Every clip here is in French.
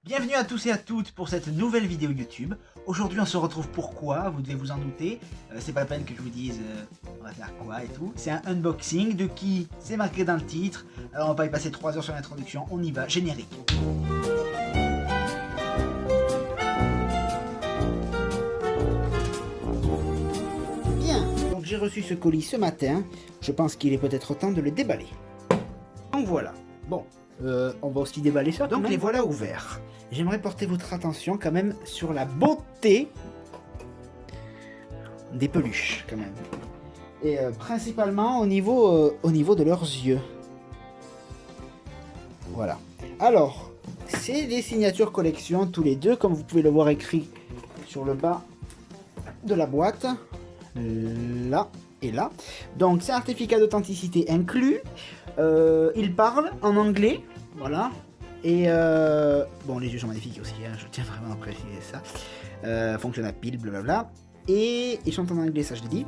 Bienvenue à tous et à toutes pour cette nouvelle vidéo YouTube. Aujourd'hui on se retrouve pourquoi, vous devez vous en douter. C'est pas la peine que je vous dise on va faire quoi et tout. C'est un unboxing de qui c'est marqué dans le titre. Alors on va pas y passer 3 heures sur l'introduction, on y va, générique. Bien, donc j'ai reçu ce colis ce matin. Je pense qu'il est peut-être temps de le déballer. Donc voilà, bon. On va aussi déballer ça. Donc les voilà ouverts. J'aimerais porter votre attention quand même sur la beauté des peluches quand même. Et principalement au niveau de leurs yeux. Voilà. Alors, c'est des signatures collection tous les deux, comme vous pouvez le voir écrit sur le bas de la boîte. Là et là. Donc certificat d'authenticité inclus. Il parle en anglais, voilà. Et bon, les yeux sont magnifiques aussi, hein, je tiens vraiment à préciser ça. Fonctionne à pile, blablabla. Et ils sont en anglais, ça je l'ai dit.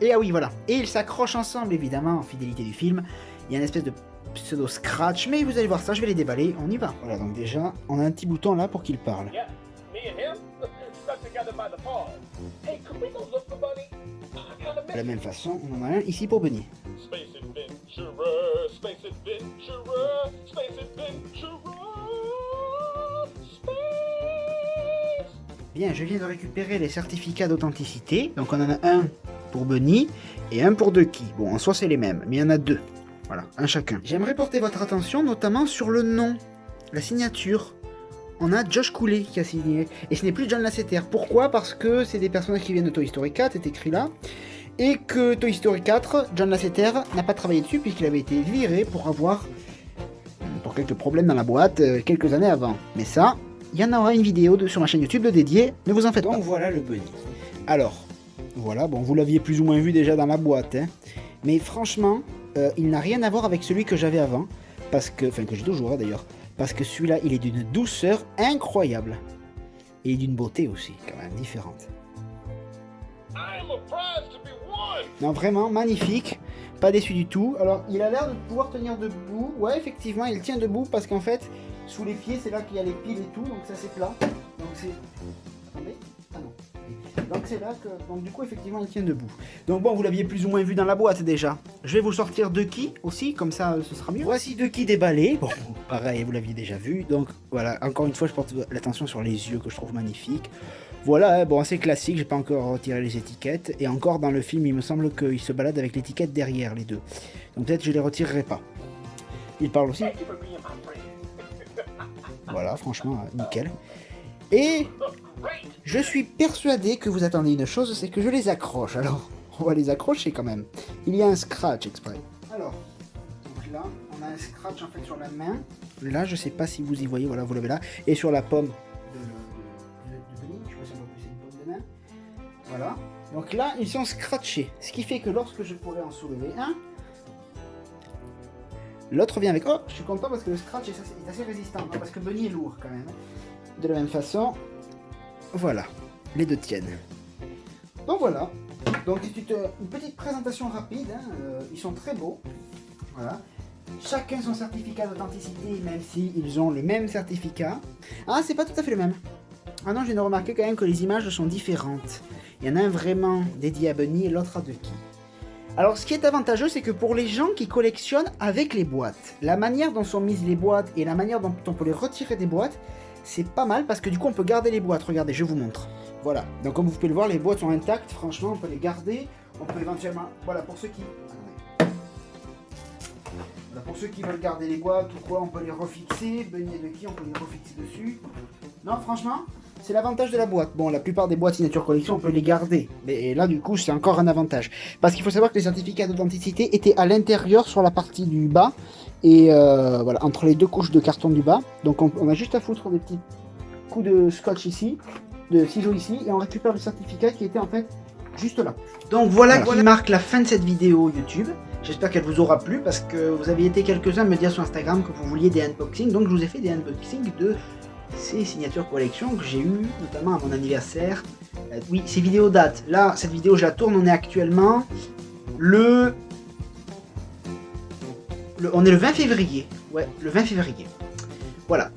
Et ah oui, voilà. Et ils s'accrochent ensemble, évidemment, en fidélité du film. Il y a une espèce de pseudo scratch, mais vous allez voir ça, je vais les déballer, on y va. Voilà, donc déjà, on a un petit bouton là pour qu'il parle. De la même façon, on en a un ici pour Bunny. Bien, je viens de récupérer les certificats d'authenticité. Donc on en a un pour Bunny et un pour Ducky. Bon, en soi c'est les mêmes, mais il y en a deux. Voilà, un chacun. J'aimerais porter votre attention notamment sur le nom, la signature. On a Josh Cooley qui a signé. Et ce n'est plus John Lasseter. Pourquoi? Parce que c'est des personnages qui viennent de Toy Story 4, c'est écrit là. Et que Toy Story 4, John Lasseter n'a pas travaillé dessus puisqu'il avait été viré pour quelques problèmes dans la boîte quelques années avant. Mais ça, il y en aura une vidéo sur ma chaîne YouTube de dédiée, ne vous en faites pas. Donc voilà le Bunny. Alors, voilà, bon, vous l'aviez plus ou moins vu déjà dans la boîte, hein. Mais franchement, il n'a rien à voir avec celui que j'avais avant, parce que, enfin que j'ai toujours d'ailleurs, parce que celui-là, il est d'une douceur incroyable. Et d'une beauté aussi, quand même, différente. Non, vraiment, magnifique. Pas déçu du tout. Alors, il a l'air de pouvoir tenir debout. Ouais, effectivement, il tient debout parce qu'en fait, sous les pieds, c'est là qu'il y a les piles et tout. Donc, ça, c'est plat. Donc, c'est... Attendez. Ah non. Donc, c'est là que... Donc, du coup, effectivement, il tient debout. Donc, bon, vous l'aviez plus ou moins vu dans la boîte, déjà. Je vais vous sortir Ducky aussi. Comme ça, ce sera mieux. Voici Ducky déballé. Bon, pareil, vous l'aviez déjà vu. Donc, voilà. Encore une fois, je porte l'attention sur les yeux que je trouve magnifiques. Voilà, bon, assez classique, j'ai pas encore retiré les étiquettes. Et encore dans le film, il me semble qu'il se balade avec l'étiquette derrière les deux. Donc peut-être je les retirerai pas. Il parle aussi. Voilà, franchement, nickel. Et je suis persuadé que vous attendez une chose, c'est que je les accroche. Alors, on va les accrocher quand même. Il y a un scratch exprès. Alors, donc là, on a un scratch en fait sur la main. Là, je sais pas si vous y voyez, voilà, vous l'avez là. Et sur la pomme. Voilà, donc là ils sont scratchés, ce qui fait que lorsque je pourrais en soulever un, l'autre vient avec. Oh, je suis content parce que le scratch est assez résistant, hein, parce que Bunny est lourd quand même. De la même façon, voilà, les deux tiennent. Donc voilà, donc c'est une petite présentation rapide, hein, ils sont très beaux, voilà. Chacun son certificat d'authenticité, même s'ils ont le même certificat. Ah, c'est pas tout à fait le même. Ah non, je viens de remarquer quand même que les images sont différentes. Il y en a un vraiment dédié à Bunny et l'autre à Ducky. Alors ce qui est avantageux, c'est que pour les gens qui collectionnent avec les boîtes, la manière dont sont mises les boîtes et la manière dont on peut les retirer des boîtes, c'est pas mal parce que du coup on peut garder les boîtes. Regardez, je vous montre. Voilà, donc comme vous pouvez le voir, les boîtes sont intactes, franchement on peut les garder. On peut éventuellement, voilà, pour ceux qui... Voilà, pour ceux qui veulent garder les boîtes ou quoi, on peut les refixer. Bunny et Ducky, on peut les refixer dessus. Non, franchement, c'est l'avantage de la boîte. Bon, la plupart des boîtes signature collection, on peut les garder. Mais là, du coup, c'est encore un avantage. Parce qu'il faut savoir que les certificats d'authenticité étaient à l'intérieur sur la partie du bas. Et voilà, entre les deux couches de carton du bas. Donc, on a juste à foutre des petits coups de scotch ici, de ciseaux ici. Et on récupère le certificat qui était en fait juste là. Donc, voilà qui marque la fin de cette vidéo YouTube. J'espère qu'elle vous aura plu parce que vous avez été quelques-uns à me dire sur Instagram que vous vouliez des unboxings. Donc, je vous ai fait des unboxings de ces signatures collection que j'ai eu notamment à mon anniversaire. Oui, ces vidéos datent. Là, cette vidéo, je la tourne. On est actuellement on est le 20 février. Ouais, le 20 février. Voilà.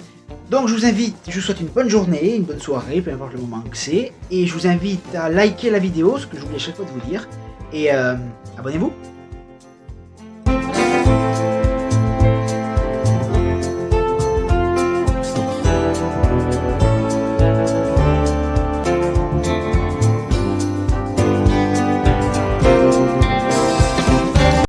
Donc je vous invite, je vous souhaite une bonne journée, une bonne soirée, peu importe le moment que c'est. Et je vous invite à liker la vidéo, ce que j'oublie à chaque fois de vous dire. Et abonnez-vous.